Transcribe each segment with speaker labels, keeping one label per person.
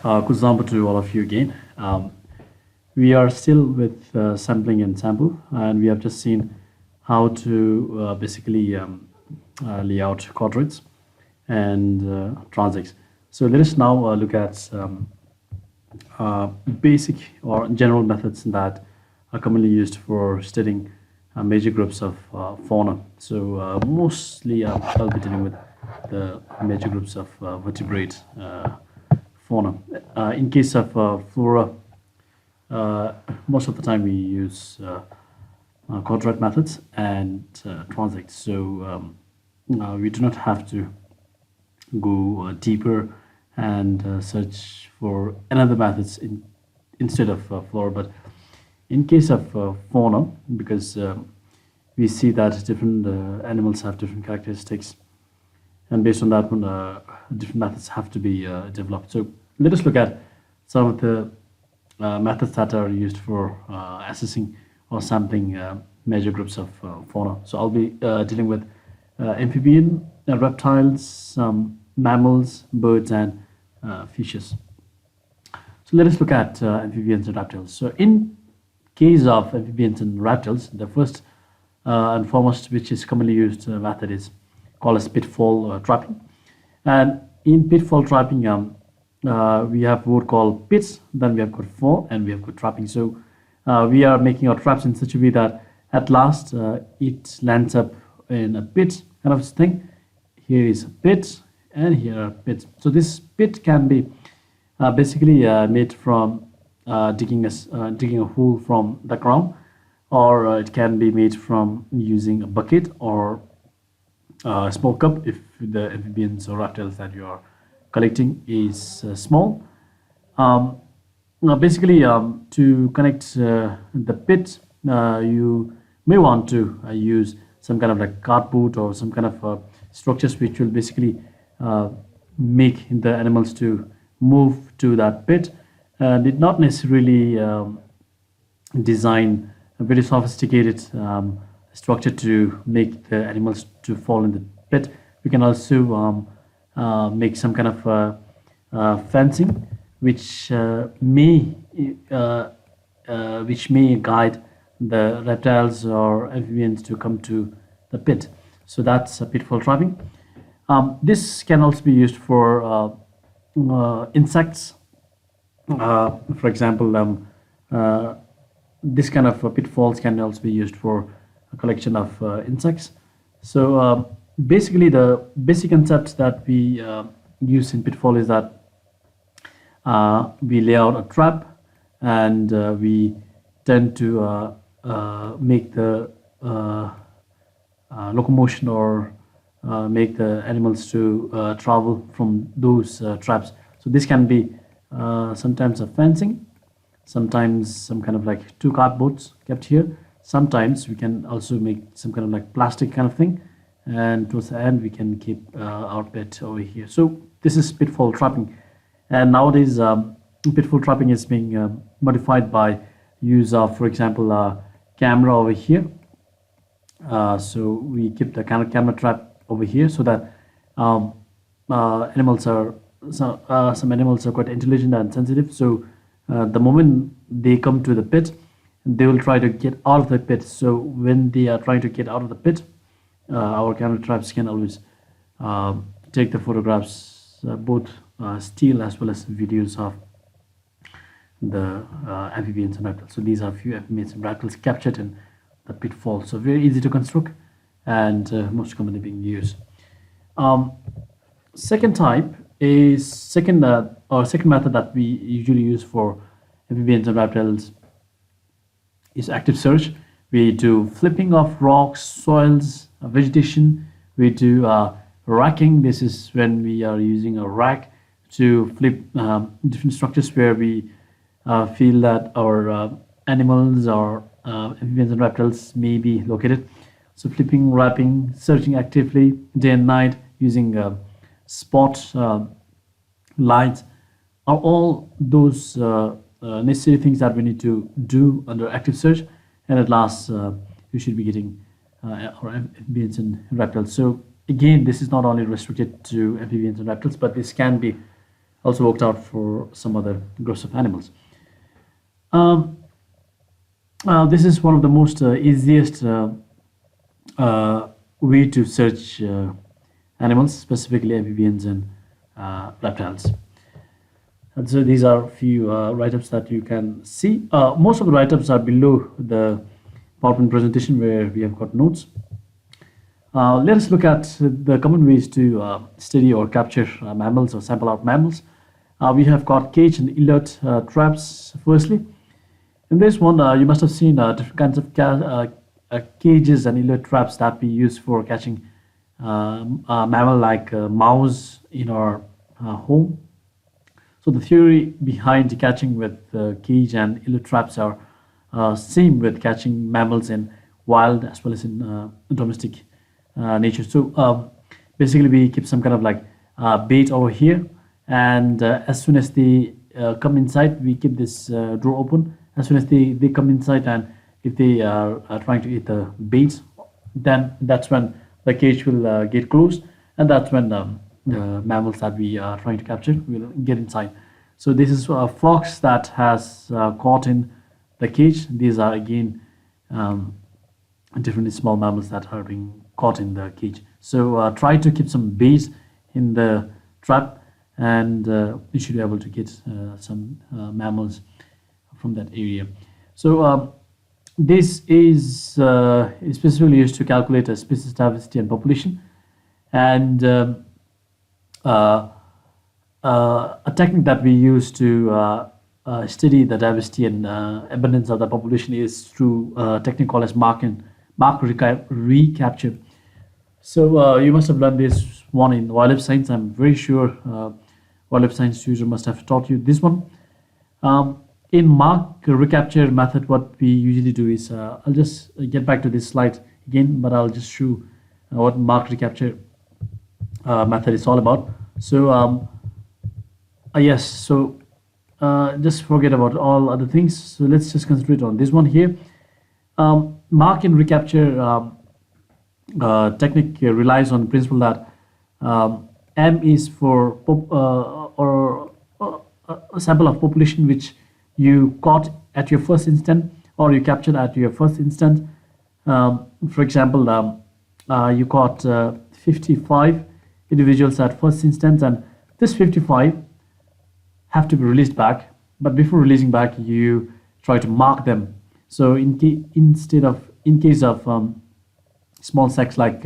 Speaker 1: Good example to all of you again. We are still with sampling and sample, and we have just seen how to basically lay out quadrates and transects. So let us now look at basic or general methods that are commonly used for studying major groups of fauna. So mostly I'll be dealing with the major groups of vertebrate fauna. In case of flora, most of the time we use quadrate methods and transects. So we do not have to go deeper and search for another methods instead of flora. But in case of fauna, because we see that different animals have different characteristics, and based on that one, different methods have to be developed. So let us look at some of the methods that are used for assessing or sampling major groups of fauna. So I'll be dealing with amphibian, reptiles, mammals, birds, and fishes. So let us look at amphibians and reptiles. So in case of amphibians and reptiles, the first and foremost, which is commonly used method, is called as pitfall trapping. And in pitfall trapping, we have word called pits, then we have got fall, and we have got trapping. So we are making our traps in such a way that at last it lands up in a pit kind of thing. Here is a pit, and here are pits. So this pit can be basically made from digging a hole from the ground, or it can be made from using a bucket or a small cup if the amphibians or reptiles that you are collecting is small. Basically, to connect the pit, you may want to use some kind of like cardboard or some kind of structures which will basically make the animals to move to that pit. Did not necessarily design a very sophisticated structure to make the animals to fall in the pit. We can also make some kind of fencing which may guide the reptiles or amphibians to come to the pit. So that's a pitfall trapping. This can also be used for insects. For example, this kind of pitfalls can also be used for a collection of insects. So basically, the basic concept that we use in pitfall is that we lay out a trap, and we tend to make the locomotion or make the animals to travel from those traps. So this can be sometimes a fencing, sometimes some kind of like two cardboards kept here. Sometimes we can also make some kind of like plastic kind of thing, and towards the end we can keep our pet over here. So this is pitfall trapping, and nowadays pitfall trapping is being modified by use of, for example, a camera over here. So we keep the camera trap over here so that animals are some animals are quite intelligent and sensitive. So the moment they come to the pit, they will try to get out of the pit. So when they are trying to get out of the pit, our camera traps can always take the photographs, both still as well as videos of the amphibians and reptiles. So these are a few amphibians and reptiles captured in the pitfall. So very easy to construct and most commonly being used. Second type is second method that we usually use for amphibians and reptiles is active search. We do flipping of rocks, soils, vegetation. We do racking. This is when we are using a rack to flip different structures where we feel that our animals or amphibians and reptiles may be located. So flipping, wrapping, searching actively day and night using spot lights are all those necessary things that we need to do under active search, and at last you should be getting our amphibians and reptiles. So again, this is not only restricted to amphibians and reptiles, but this can be also worked out for some other groups of animals. Um, this is one of the most easiest way to search animals, specifically amphibians and reptiles. And so these are a few write-ups that you can see. Most of the write-ups are below the PowerPoint presentation where we have got notes. Let us look at the common ways to study or capture mammals or sample out mammals. We have got cage and inlet traps firstly. In this one, you must have seen different kinds of cages and inlet traps that we use for catching a mammal like mouse in our home. So the theory behind catching with cage and inlet traps are same with catching mammals in wild as well as in domestic nature. So basically, we keep some kind of like bait over here, and as soon as they come inside, we keep this door open. As soon as they come inside, and if they are trying to eat the bait, then that's when the cage will get closed, and that's when the mammals that we are trying to capture will get inside. So this is a fox that has caught in the cage. These are again different small mammals that are being caught in the cage. So try to keep some bait in the trap, and you should be able to get some mammals from that area. So this is specifically used to calculate a species diversity and population, and a technique that we use to study the diversity and abundance of the population is through a technique called as recapture. So you must have learned this one in wildlife science. I'm very sure wildlife science user must have taught you this one. In mark recapture method, what we usually do is I'll just get back to this slide again, but I'll just show what mark recapture method is all about. So yes, so just forget about all other things. So let's just concentrate on this one here. Mark and recapture technique relies on the principle that M is for a sample of population which you caught at your first instant or you captured at your first instant. For example, you caught 55 individuals at first instance, and this 55 have to be released back. But before releasing back, you try to mark them. So in case of small insects like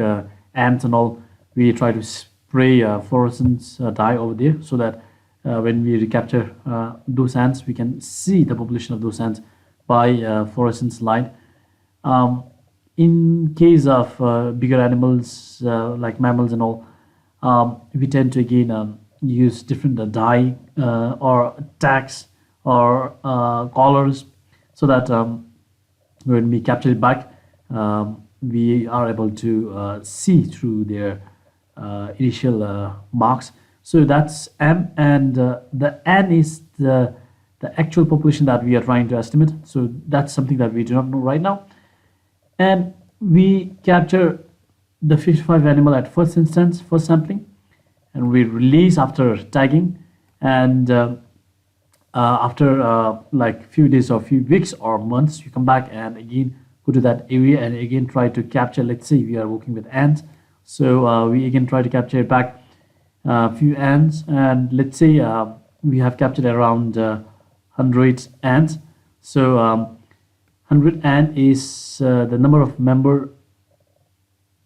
Speaker 1: ants and all, we try to spray fluorescence dye over there so that when we recapture those ants, we can see the population of those ants by fluorescence light. In case of bigger animals like mammals and all, we tend to again use different dye or tags or collars so that when we capture it back, we are able to see through their initial marks. So that's M, and the N is the actual population that we are trying to estimate. So that's something that we do not know right now. And we capture the 55 animal at first instance, first sampling, and we release after tagging. And after like few days or few weeks or months, you come back and again go to that area and again try to capture. Let's say we are working with ants, so we again try to capture it back. Few ants, and let's say we have captured around 100 ants. So 100 ant is the number of member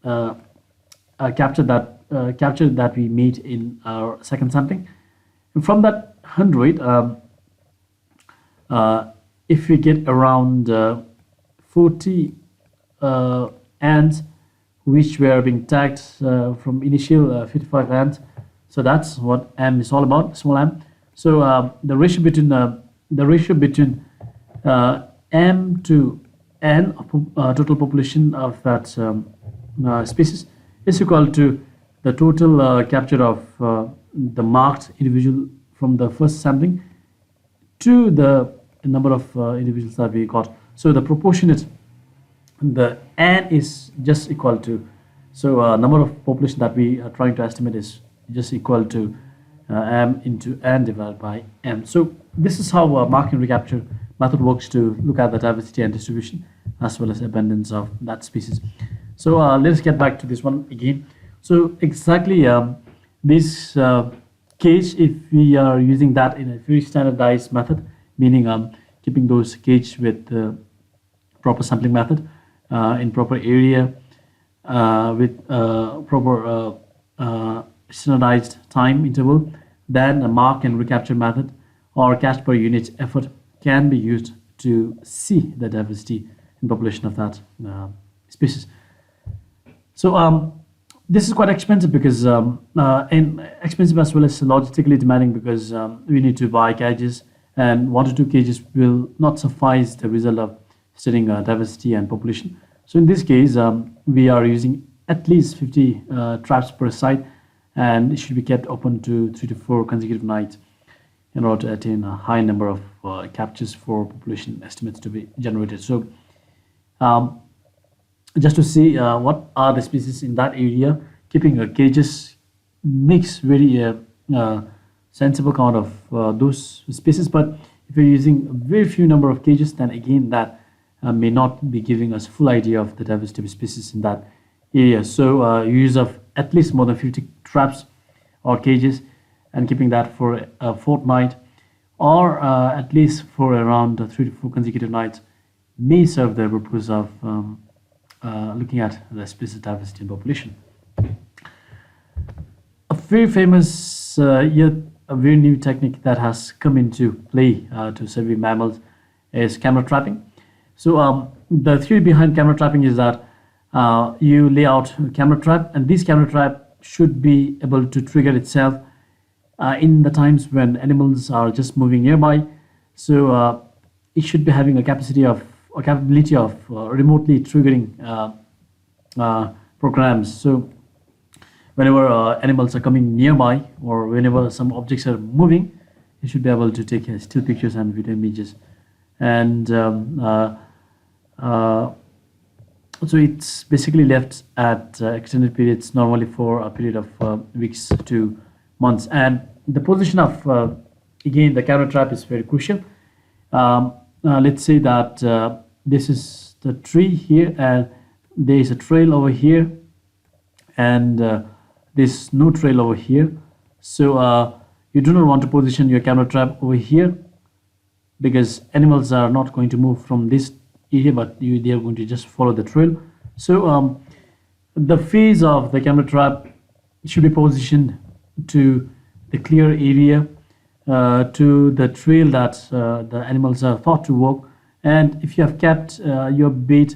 Speaker 1: captured that we made in our second sampling. And from that 100, if we get around 40 ants which were being tagged from initial 55 ants. So that's what M is all about, small m. So the ratio between M to N, total population of that species, is equal to the total capture of the marked individual from the first sampling to the number of individuals that we got. So the proportionate, the N is just equal to, so number of population that we are trying to estimate is just equal to m into n divided by m. So this is how mark and recapture method works to look at the diversity and distribution as well as abundance of that species. So let's get back to this one again. So exactly this cage, if we are using that in a very standardized method, meaning keeping those cage with proper sampling method in proper area with proper standardized time interval, then a mark and recapture method or catch per unit effort can be used to see the diversity in population of that species. So this is quite expensive because and expensive as well as logistically demanding, because we need to buy cages, and 1 to 2 cages will not suffice the result of studying diversity and population. So in this case, we are using at least 50 traps per site, and it should be kept open to 3 to 4 consecutive nights in order to attain a high number of captures for population estimates to be generated. So just to see what are the species in that area, keeping cages makes very sensible count of those species. But if you're using a very few number of cages, then again that may not be giving us full idea of the diversity of species in that area. So use of at least more than 50 traps or cages and keeping that for a fortnight, or at least for around 3 to 4 consecutive nights, may serve the purpose of looking at the species diversity and population. A very famous yet a very new technique that has come into play to survey mammals is camera trapping. So the theory behind camera trapping is that you lay out a camera trap, and this camera trap should be able to trigger itself in the times when animals are just moving nearby. So it should be having a capacity of or capability of remotely triggering programs. So whenever animals are coming nearby, or whenever some objects are moving, you should be able to take still pictures and video images. And so it's basically left at extended periods, normally for a period of weeks to months. And the position of again the camera trap is very crucial. Let's say that this is the tree here, and there is a trail over here, and there's no trail over here. So you do not want to position your camera trap over here, because animals are not going to move from this area, but they are going to just follow the trail. So the face of the camera trap should be positioned to the clear area, to the trail that the animals are thought to walk. And if you have kept your bait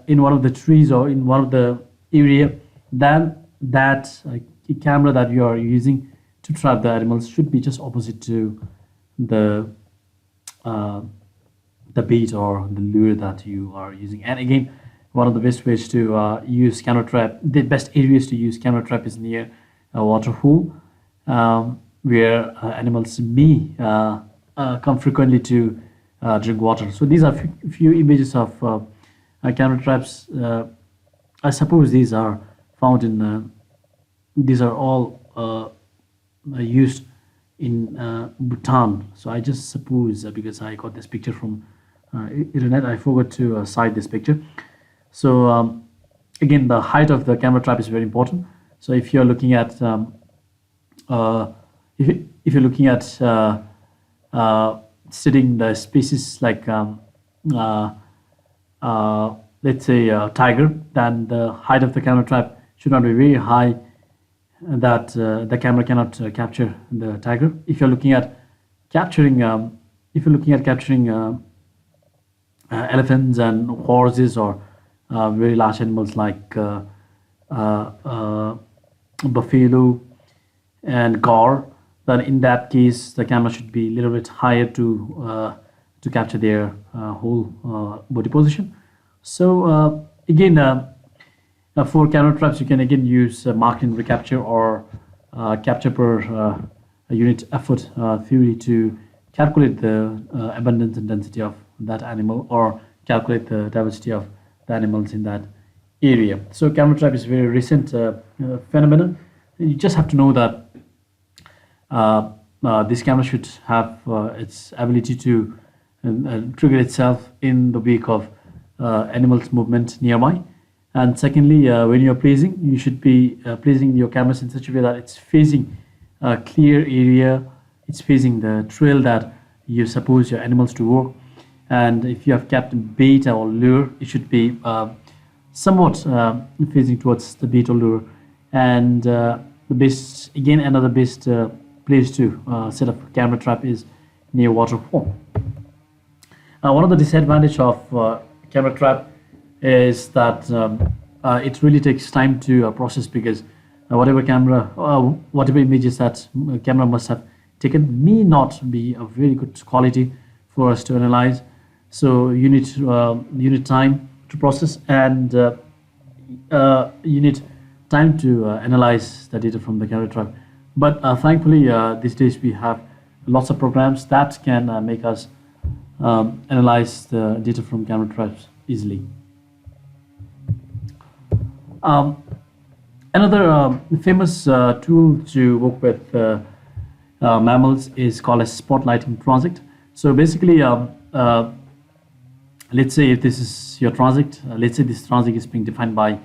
Speaker 1: in one of the trees or in one of the area, then that camera that you are using to trap the animals should be just opposite to the bait or the lure that you are using. And again, one of the best ways to use camera trap, the best areas to use camera trap is near a water hole, where animals may come frequently to drink water. So these are few images of camera traps. I suppose these are found in these are all used in Bhutan. So I just suppose because I got this picture from internet, I forgot to cite this picture. So again, the height of the camera trap is very important. So if you're looking at if you're looking at studying the species like let's say tiger, then the height of the camera trap should not be very high that the camera cannot capture the tiger. If you're looking at capturing elephants and horses or very large animals like buffalo and gaur, then in that case the camera should be a little bit higher to capture their whole body position. So again, for camera traps you can again use mark and recapture or capture per unit effort theory to calculate the abundance and density of that animal, or calculate the diversity of the animals in that area. So camera trap is a very recent phenomenon. You just have to know that This camera should have its ability to trigger itself in the wake of animals movement nearby. And secondly, when you're placing, you should be placing your cameras in such a way that it's facing a clear area, it's facing the trail that you suppose your animals to walk. And if you have kept bait or lure, it should be somewhat facing towards the bait or lure. And the best, again, another best place to set up a camera trap is near waterfall. One of the disadvantage of camera trap is that it really takes time to process, because whatever images that camera must have taken may not be of very good quality for us to analyze. So you need time to process, and you need time to analyze the data from the camera trap. But thankfully, these days we have lots of programs that can make us analyze the data from camera traps easily. Another famous tool to work with mammals is called a spotlighting project. So basically, let's say if this is your transect, let's say this transect is being defined by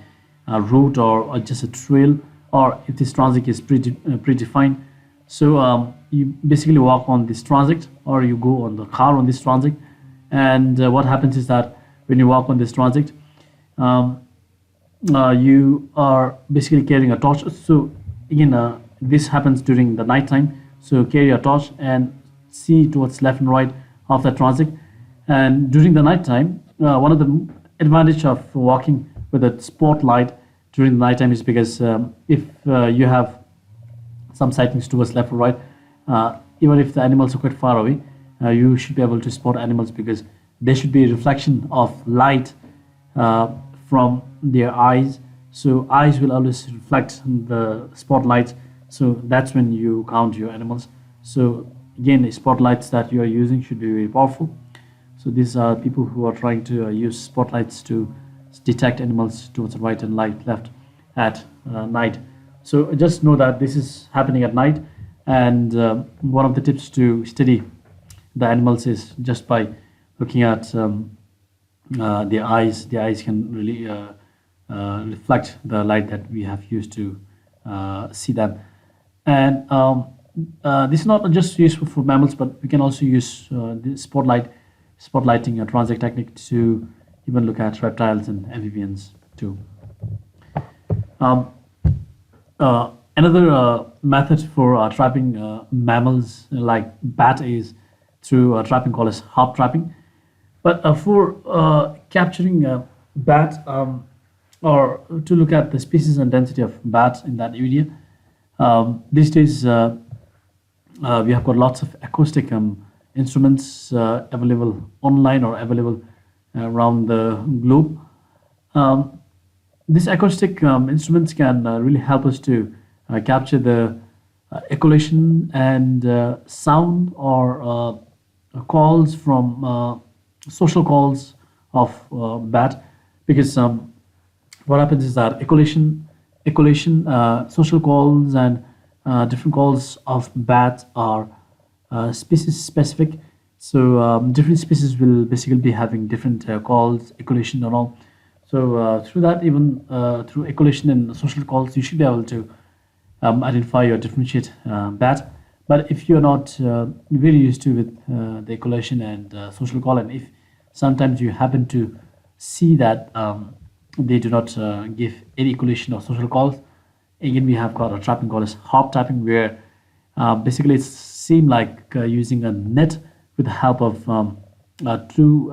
Speaker 1: a route or just a trail, or if this transect is predefined. So you basically walk on this transect, or you go on the car on this transect, and what happens is that when you walk on this transect, you are basically carrying a torch. So again, this happens during the night time. So carry a torch and see towards left and right of the transect. And during the night time, one of the advantage of walking with a spotlight during the night time is because if you have some sightings towards left or right, even if the animals are quite far away, you should be able to spot animals, because there should be a reflection of light from their eyes. So eyes will always reflect the spotlight. So that's when you count your animals. So again, the spotlights that you are using should be very powerful. So these are people who are trying to use spotlights to detect animals towards the right and left at night. So just know that this is happening at night, and one of the tips to study the animals is just by looking at their eyes. The eyes can really reflect the light that we have used to see them. And this is not just useful for mammals, but we can also use the spotlighting a transect technique to even look at reptiles and amphibians too. Another method for trapping mammals like bat is through trapping called as harp trapping. But for capturing bat, or to look at the species and density of bats in that area, these days we have got lots of acoustic instruments available online or available around the globe. These acoustic instruments can really help us to capture the echolocation and sound or calls from social calls of bat, because what happens is that echolation, social calls, and different calls of bat are species specific. So different species will basically be having different calls, echolation and all. So through that, even through echolation and social calls, you should be able to identify or differentiate bat. But if you're not very used to with the echolation and social call, and if sometimes you happen to see that they do not give any echolation or social calls, again we have got a trapping called as harp trapping, where basically it seems like using a net with the help of two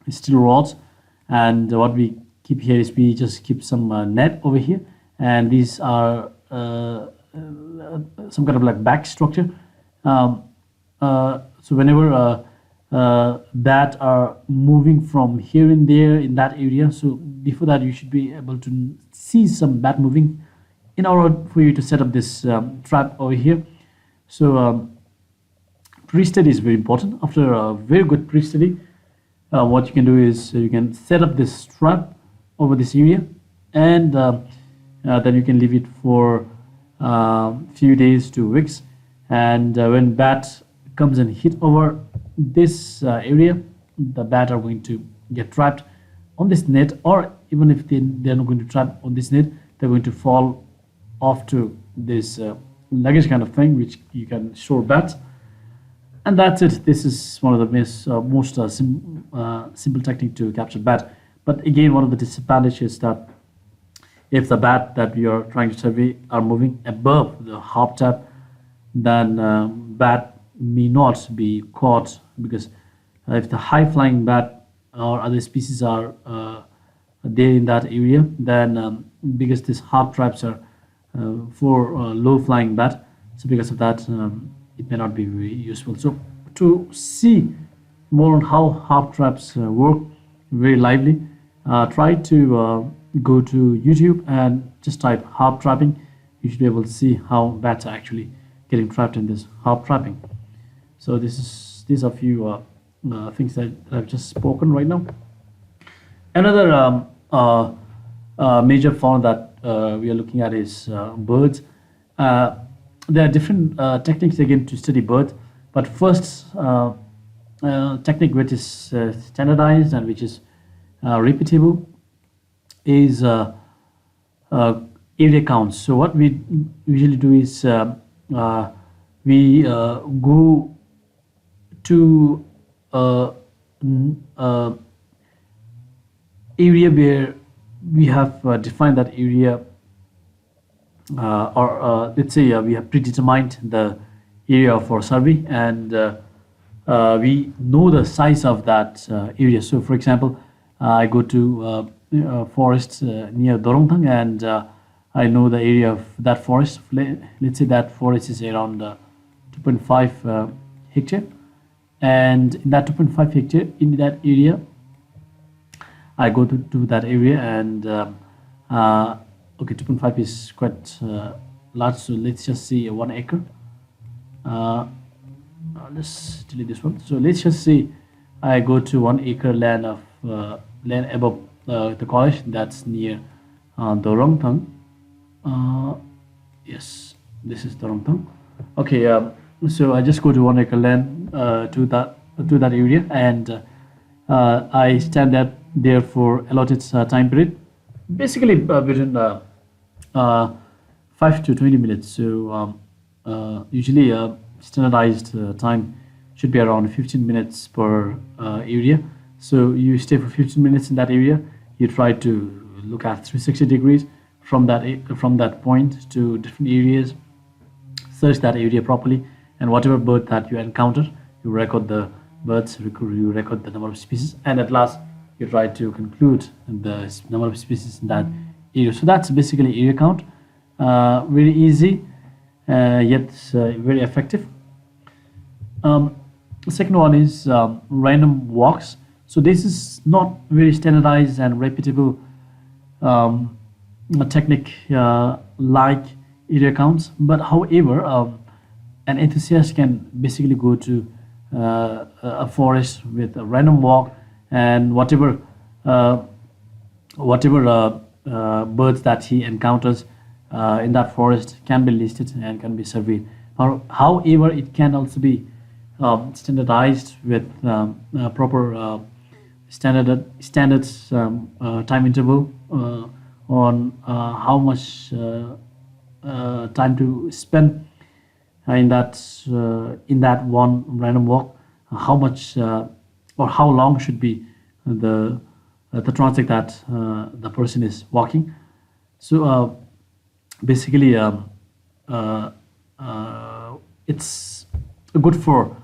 Speaker 1: steel rods. And what we keep here is we just keep some net over here, and these are some kind of like back structure. So whenever that are moving from here and there in that area, so before that you should be able to see some bat moving in order for you to set up this trap over here. So pre-study is very important. After a very good pre-study, what you can do is you can set up this trap over this area, and then you can leave it for few days to weeks. And when bat comes and hit over this area, the bat are going to get trapped on this net, or even if they're not going to trap on this net, they're going to fall off to this luggage kind of thing, which you can store bats. And that's it. This is one of the most simple technique to capture bat. But again, one of the disadvantages is that if the bat that we are trying to survey are moving above the half tap, then bat may not be caught, because if the high flying bat or other species are there in that area, then because these half traps are for low flying bat, so because of that, it may not be very useful. So to see more on how half traps work very lively, try to go to YouTube and just type harp trapping. You should be able to see how bats are actually getting trapped in this harp trapping. So these are a few things that I've just spoken right now. Another major fauna that we are looking at is birds. There are different techniques again to study birds, but first technique which is standardized and which is repeatable is area counts. So what we usually do is we go to area where we have defined that area, or let's say we have predetermined the area for survey, and we know the size of that area. So for example, I go to forest near Dorongthang, and I know the area of that forest. Let's say that forest is around 2.5 hectare, and in that 2.5 hectare, in that area, I go to that area, and okay, 2.5 is quite large, so let's just say 1 acre. Let's delete this one. So let's just say I go to 1 acre land of land above the college that's near Dorongthang. Yes, this is Dorongthang. Okay, so I just go to 1 acre land to that area, and I stand there for allotted time period, basically between 5 to 20 minutes. So usually standardized time should be around 15 minutes per area. So you stay for 15 minutes in that area. You try to look at 360 degrees from that point to different areas, search that area properly, and whatever bird that you encounter, you record the birds, you record the number of species, and at last you try to conclude the number of species in that area. So that's basically area count. Very easy, yet very effective. The second one is random walks. So this is not very standardized and repeatable technique like area counts, but however, an enthusiast can basically go to a forest with a random walk, and whatever birds that he encounters in that forest can be listed and can be surveyed. However, it can also be standardized with proper standard time interval on how much time to spend in that one random walk, how much or how long should be the transit that the person is walking. So basically, it's good for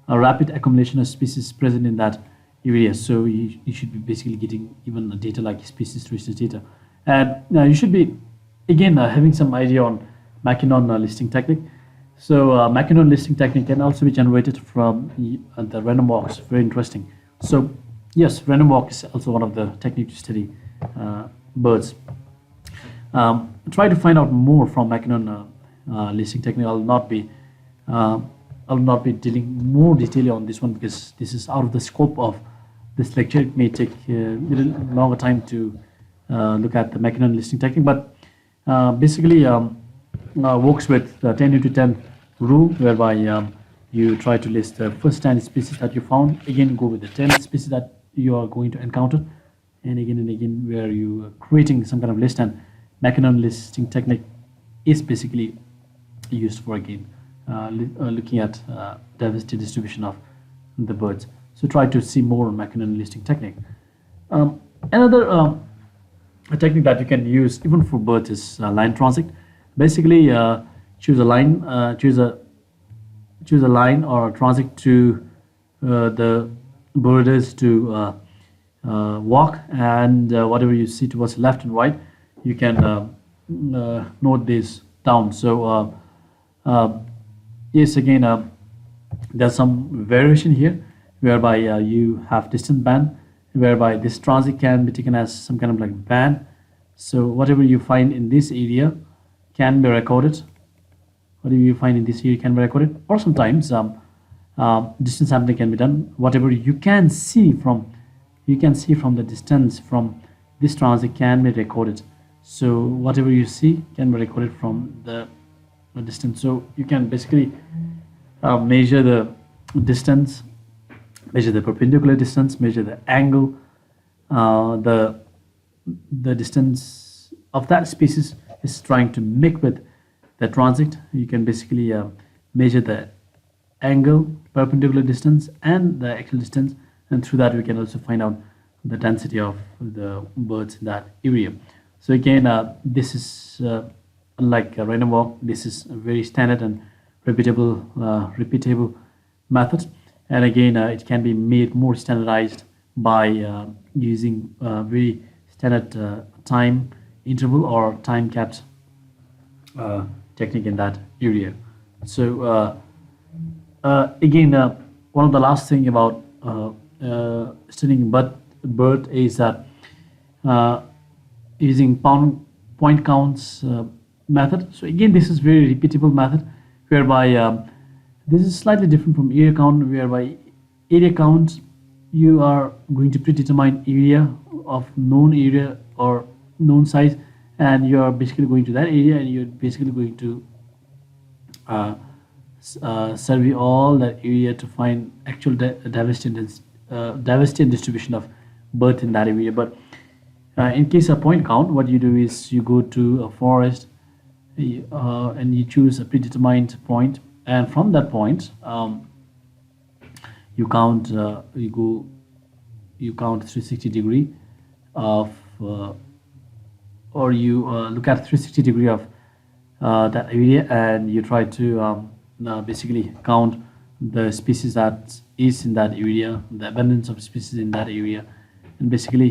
Speaker 1: a rapid accumulation of species present in that area. So you should be basically getting even data like species research data, and you should be again having some idea on Mackinnon listing technique. So Mackinnon listing technique can also be generated from the random walks. Very interesting. So yes, random walk is also one of the techniques to study birds. Try to find out more from Mackinnon listing technique. I'll not be dealing more detail on this one because this is out of the scope of this lecture. It may take a little longer time to look at the Mackinnon listing technique, but basically works with the 10 into 10 rule, whereby you try to list the first 10 species that you found. Again, go with the 10 species that you are going to encounter, and again, where you are creating some kind of list. And Mackinnon listing technique is basically used for, again, looking at diversity distribution of the birds. So try to see more on Mackinnon listing technique. Another a technique that you can use even for birds is line transit. Basically, choose a line, choose a line or transit to the birders to walk, and whatever you see towards left and right, you can note this down. So yes, again, there's some variation here, whereby you have distance band, whereby this transit can be taken as some kind of like band. So whatever you find in this area can be recorded. Whatever you find in this area can be recorded, or sometimes distance sampling can be done. Whatever you can see from the distance from this transit can be recorded. So whatever you see can be recorded from the distance. So you can basically measure the distance, measure the perpendicular distance, measure the angle, the distance of that species is trying to mix with the transit. You can basically measure the angle, perpendicular distance, and the actual distance, and through that we can also find out the density of the birds in that area. So again, this is unlike random walk. This is a very standard and repeatable method, and again, it can be made more standardized by using very standard time interval or time capped technique in that area. So again, one of the last thing about studying bird is that using point counts method. So again, this is very repeatable method, whereby this is slightly different from area count, whereby area count you are going to predetermine area of known area or known size, and you are basically going to that area and you're basically going to survey all that area to find actual diversity and distribution of birds in that area. But in case of point count, what you do is you go to a forest and you choose a predetermined point, and from that point you count you count 360 degree of or you look at 360 degree of that area, and you try to basically count the species that is in that area, the abundance of species in that area, and basically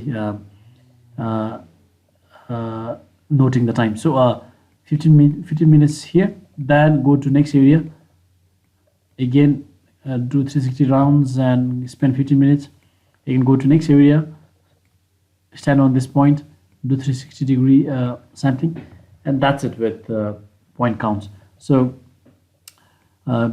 Speaker 1: noting the time. So 15 minutes here, then go to next area, again do 360 rounds and spend 15 minutes, again go to next area, stand on this point, do 360 degree sampling, and that's it with point counts. So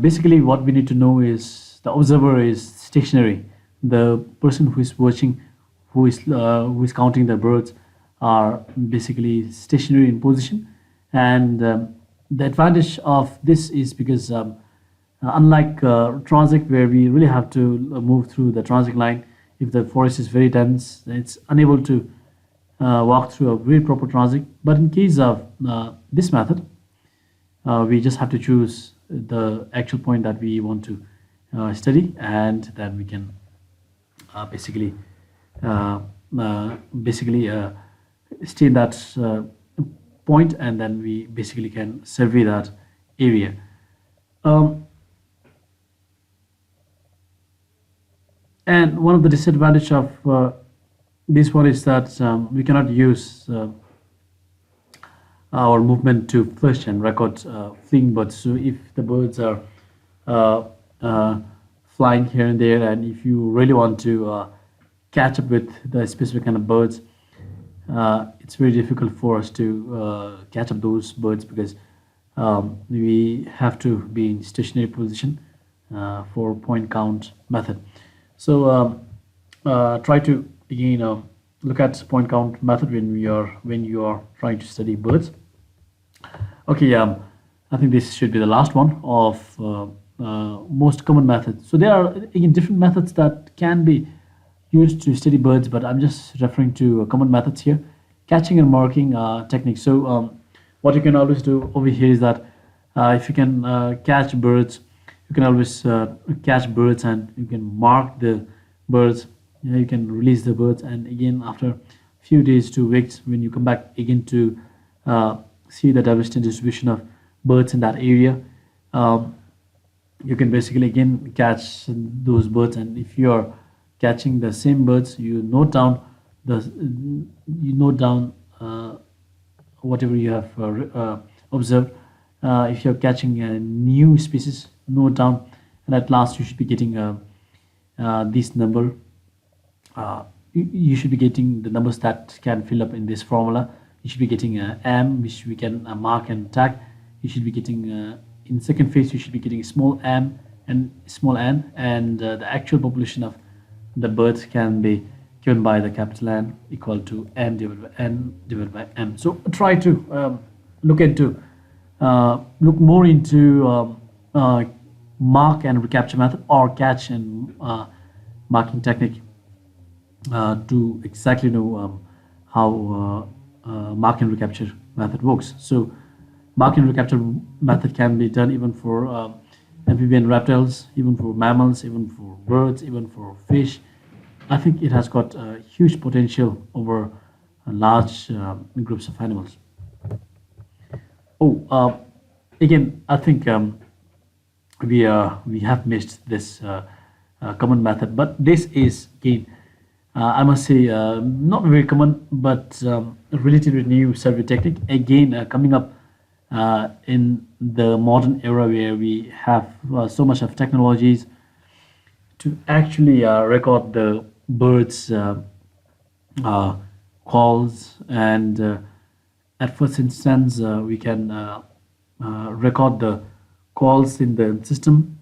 Speaker 1: basically what we need to know is the observer is stationary. The person who is watching, who is counting the birds, are basically stationary in position. And the advantage of this is because unlike transit, where we really have to move through the transit line, if the forest is very dense, it's unable to walk through a very proper transit. But in case of this method, we just have to choose the actual point that we want to study, and then we can basically stay in that point, and then we basically can survey that area. And one of the disadvantage of this one is that we cannot use our movement to flush and record fleeing birds. So if the birds are flying here and there, and if you really want to catch up with the specific kind of birds, it's very difficult for us to catch up those birds, because we have to be in stationary position for point count method. So try to again look at point count method when you are trying to study birds. Okay, I think this should be the last one of most common methods. So there are again different methods that can be used to study birds, but I'm just referring to common methods here. Catching and marking techniques. So what you can always do over here is that if you can catch birds, you can always catch birds and you can mark the birds. You can release the birds, and again after a few days to weeks, when you come back again to uh, see the diversity and distribution of birds in that area, um, you can basically again catch those birds. And if you're catching the same birds, the you note down whatever you have observed. If you're catching a new species, note down, and at last you should be getting this number. You should be getting the numbers that can fill up in this formula. You should be getting m, which we can mark and tag. You should be getting in second phase, you should be getting small m and small n, and the actual population of the birds can be given by the capital N equal to m divided by n divided by m. So try to look more into mark and recapture method, or catch and marking technique, to exactly know how mark and recapture method works. So mark and recapture method can be done even for amphibian reptiles, even for mammals, even for birds, even for fish. I think it has got huge potential over large groups of animals. Oh, again, I think we have missed this common method, but this is again, I must say, not very common, but a relatively new survey technique. Again, coming up in the modern era where we have so much of technologies to actually record the birds' uh, calls, and at first instance we can record the calls in the system,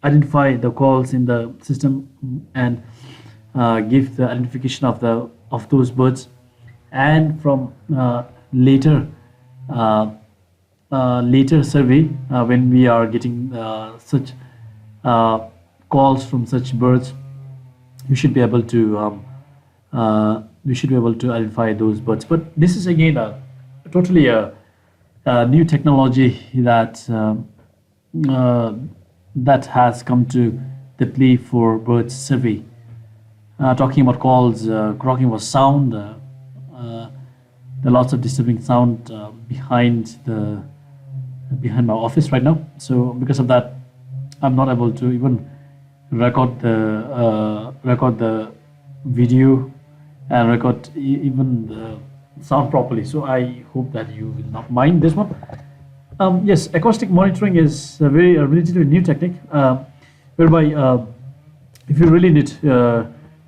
Speaker 1: identify the calls in the system, and give the identification of those birds. And from later uh, later survey, when we are getting such uh, calls from such birds, you should be able to we should be able to identify those birds. But this is again totally a new technology uh, that has come to the play for birds survey. Talking about calls, talking about sound, uh, there are lots of disturbing sound behind my office right now. So because of that, I'm not able to even record the video and record even the sound properly. So I hope that you will not mind this one. Yes, acoustic monitoring is a relatively new technique, whereby if you really need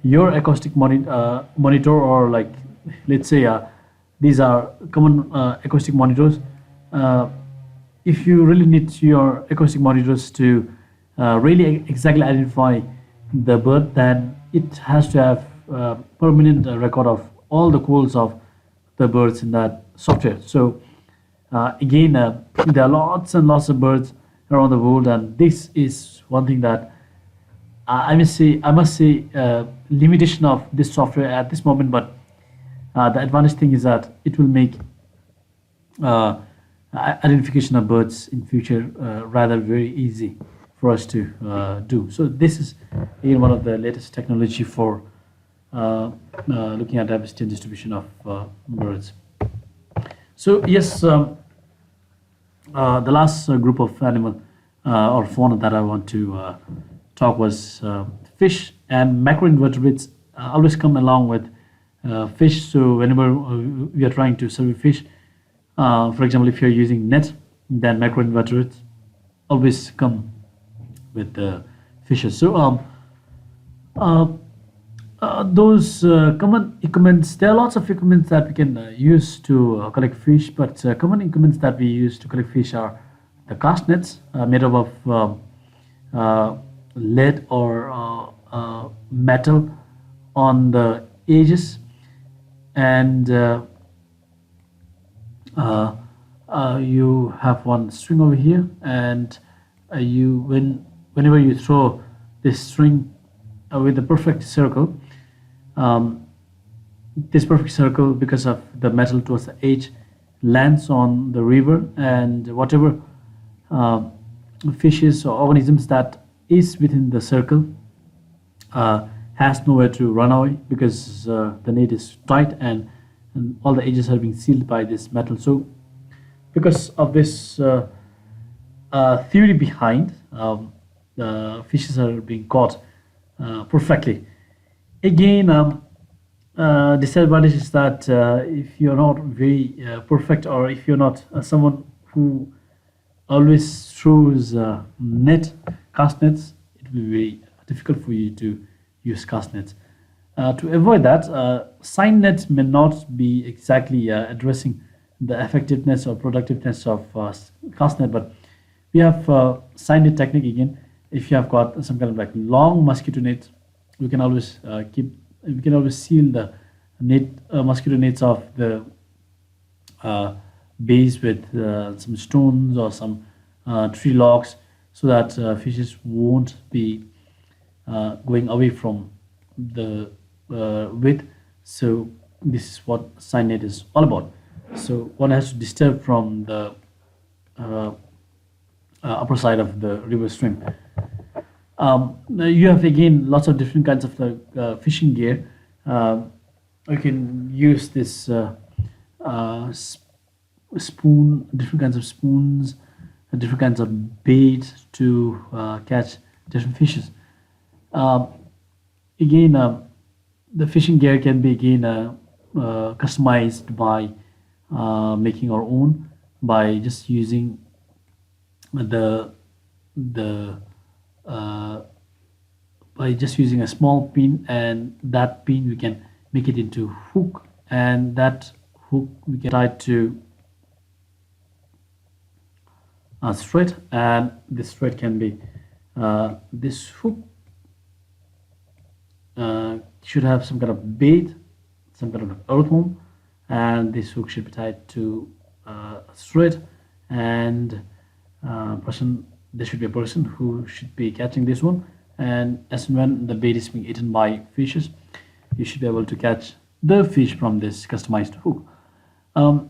Speaker 1: your acoustic monitor, or like, let's say these are common acoustic monitors. Uh, if you really need your acoustic monitors to really exactly identify the bird, then it has to have permanent record of all the calls of the birds in that software. So again, there are lots and lots of birds around the world, and this is one thing that I must say, limitation of this software at this moment. But the advantage thing is that it will make uh, identification of birds in future rather very easy for us to do. So this is again one of the latest technology for looking at diversity and distribution of birds. So yes, the last group of animal or fauna that I want to talk was fish, and macroinvertebrates always come along with fish. So whenever we are trying to survey fish, for example, if you're using net, then macroinvertebrates always come with fishes. So uh, those common equipments, there are lots of equipments that we can use to collect fish, but common equipments that we use to collect fish are the cast nets, made up of uh, lead or metal on the edges, and uh, you have one string over here, and whenever you throw this string with a perfect circle, um, this perfect circle, because of the metal towards the edge, lands on the river, and whatever uh, fishes or organisms that is within the circle has nowhere to run away, because the net is tight, and all the edges are being sealed by this metal. So because of this theory behind, the fishes are being caught perfectly. Again, disadvantage is that if you're not very perfect, or if you're not someone who always throws cast nets, it will be very difficult for you to use cast nets. To avoid that, sign net may not be exactly addressing the effectiveness or productiveness of cast net, but we have sign net technique again. If you have got some kind of like long mosquito net, we can always seal the net mosquito nets of the uh, base with some stones or some tree logs, so that fishes won't be going away from the width. So this is what sign net is all about. So one has to disturb from the uh, upper side of the river stream. Now you have again lots of different kinds of fishing gear. You can use this spoon, different kinds of spoons, different kinds of bait to catch different fishes. Um, Again, the fishing gear can be again customized by making our own, by just using the uh, by just using a small pin, and that pin we can make it into hook, and that hook we can tie to a thread, and this thread can be this hook should have some kind of bait, some kind of earthworm, and this hook should be tied to a thread, and person there should be a person who should be catching this one, and as and when the bait is being eaten by fishes, you should be able to catch the fish from this customized hook. um,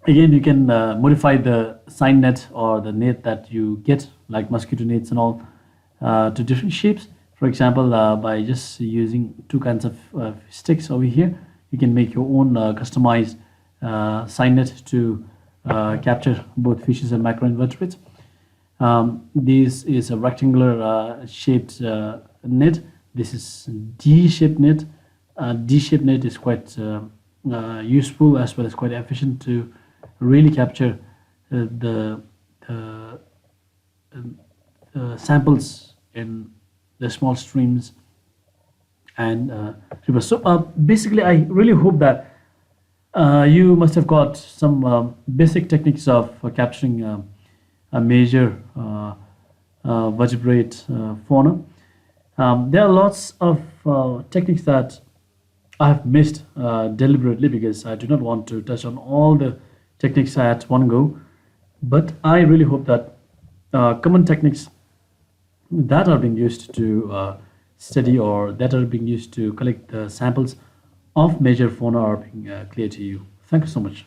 Speaker 1: Again, you can modify the sign net or the net that you get, like mosquito nets and all, to different shapes. For example, by just using two kinds of sticks over here, you can make your own customized sign net to capture both fishes and macroinvertebrates. This is a rectangular shaped net. This is D-shaped net. D-shaped net is quite useful, as well as quite efficient to really capture the samples in the small streams and rivers. So basically, I really hope that you must have got some basic techniques of capturing a major vertebrate fauna. There are lots of techniques that I have missed deliberately, because I do not want to touch on all the techniques at one go. But I really hope that common techniques that are being used to study, or that are being used to collect the samples of major fauna, are being clear to you. Thank you so much.